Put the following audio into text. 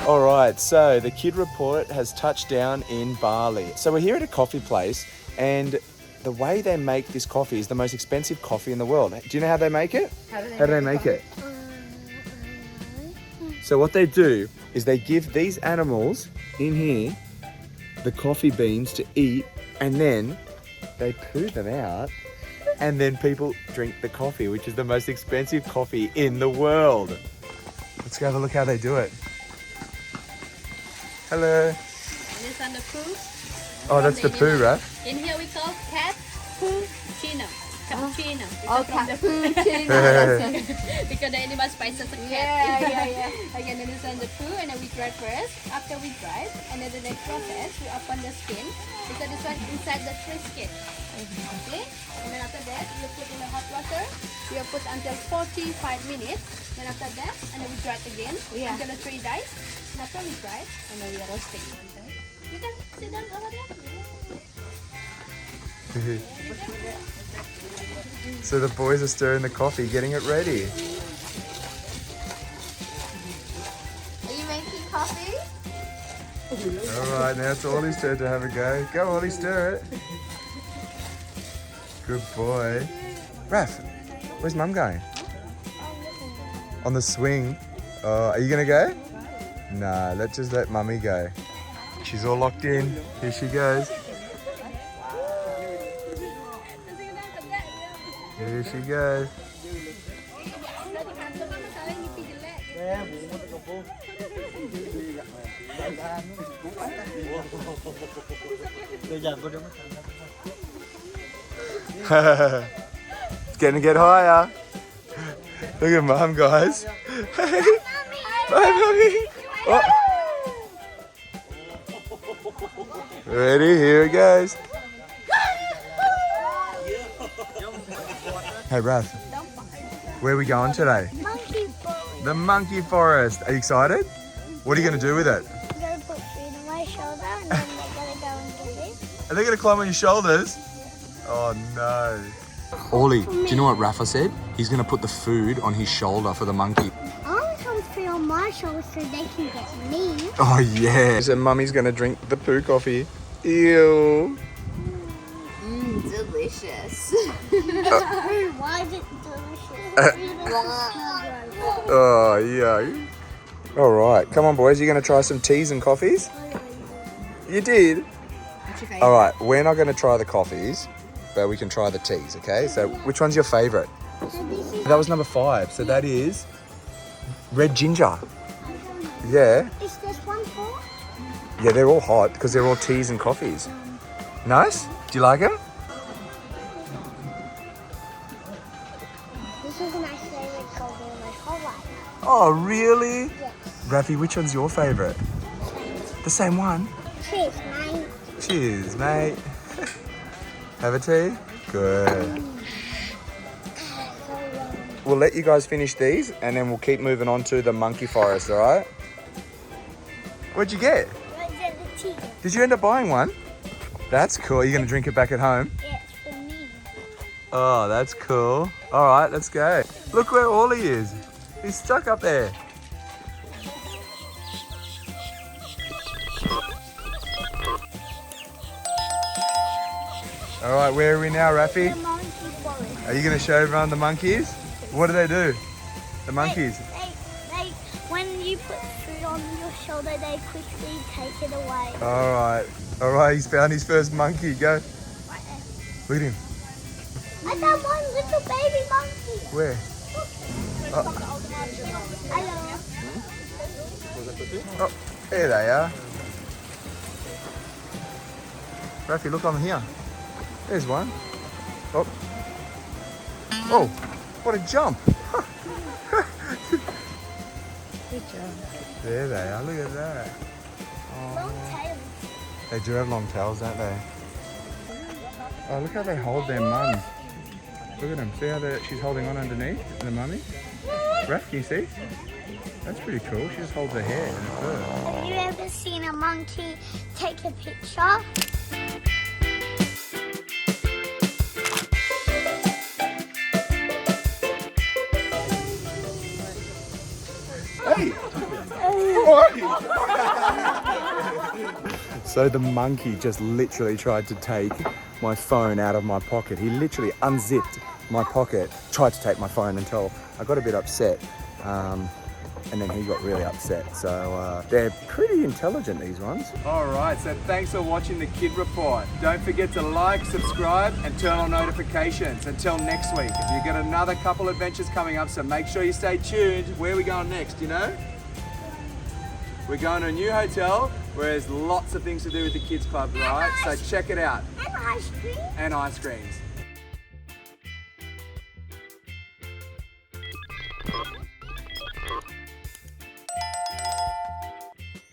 All right, so the Kid Report has touched down in Bali. So we're here at a coffee place, and the way they make this coffee is the most expensive coffee in the world. Do you know how they make it? How do they make it? So what they do is they give these animals in here the coffee beans to eat, and then they poo them out, and then people drink the coffee, which is the most expensive coffee in the world. Let's go have a look how they do it. Hello. This on the poo. Oh, that's the poo, right? In here we call cappuccino. Cappuccino. Oh, cappuccino. Because the animal spices a cat. Yeah. Again, then it's on the poo, and then we dry first. After we dry, and then the next process, we open the skin. Because this one inside the free skin. Okay? And then after that, you put in the hot water. You put until 45 minutes. Then after that, and then we dry it again until the 3 days. And after we dry it, and then we are roasting. Okay? You can sit down over there. So the boys are stirring the coffee, getting it ready. Are you making coffee? All right, now it's Ollie's turn to have a go. Go, Ollie, stir it. Good boy. Raph, where's Mum going? On the swing. Are you gonna go? Nah, let's just let Mummy go. She's all locked in. Here she goes. Here she goes. It's getting to get higher. Look at Mum, guys. Hey. Bye, Mummy. Oh. Ready? Here it goes. Hey, Raph. Where are we going today? Monkey forest. The monkey forest. Are you excited? What are you going to do with it? I'm going to put food on my shoulder and then they're going to go and get it. Are they going to climb on your shoulders? Oh, no. Ollie, do you know what Rafa said? He's going to put the food on his shoulder for the monkey. I want some food on my shoulder so they can get me. Oh, yeah. So Mummy's going to drink the poo coffee. Ew. Delicious. Why is it delicious? Oh, yeah. All right. Come on, boys. You're going to try some teas and coffees? You did? All right. We're not going to try the coffees, but we can try the teas, okay? So which one's your favourite? That was number 5. So that is red ginger. Yeah. Is this one hot? Yeah, they're all hot because they're all teas and coffees. Nice? Do you like them? This is my favorite coffee in my whole life. Oh, really? Yes. Rafi, which one's your favourite? The same one? Cheers, mate. Cheers, mate. Have a tea? Good. We'll let you guys finish these and then we'll keep moving on to the monkey forest, all right? What'd you get? Tea. Did you end up buying one? That's cool. Are you going to drink it back at home? Yeah, it's for me. Oh, that's cool. All right, let's go. Look where Ollie is. He's stuck up there. All right, where are we now, Rafi? The monkey forest. Are you going to show everyone the monkeys? What do? The monkeys? They, when you put food on your shoulder, they quickly take it away. All right, he's found his first monkey. Go. Right there. Look at him. I found one little baby monkey. Where? Hello. Oh, there they are. Rafi, look on here. There's one. Oh. Oh, what a jump. Good job. There they are, look at that. Long tail. They do have long tails, don't they? Oh, look how they hold their mums. Look at them. See how she's holding on underneath, the mummy? Raph, can you see? That's pretty cool. She just holds her hair and her fur. Have you ever seen a monkey take a picture? Hey! How are you? So the monkey just literally tried to take my phone out of my pocket. He literally unzipped my pocket, tried to take my phone until I got a bit upset. And then he got really upset. So they're pretty intelligent, these ones. All right, so thanks for watching the Kid Report. Don't forget to like, subscribe, and turn on notifications. Until next week. You've got another couple adventures coming up, so make sure you stay tuned. Where are we going next, you know? We're going to a new hotel where there's lots of things to do with the kids club, right? So check it out. And ice cream. And ice creams.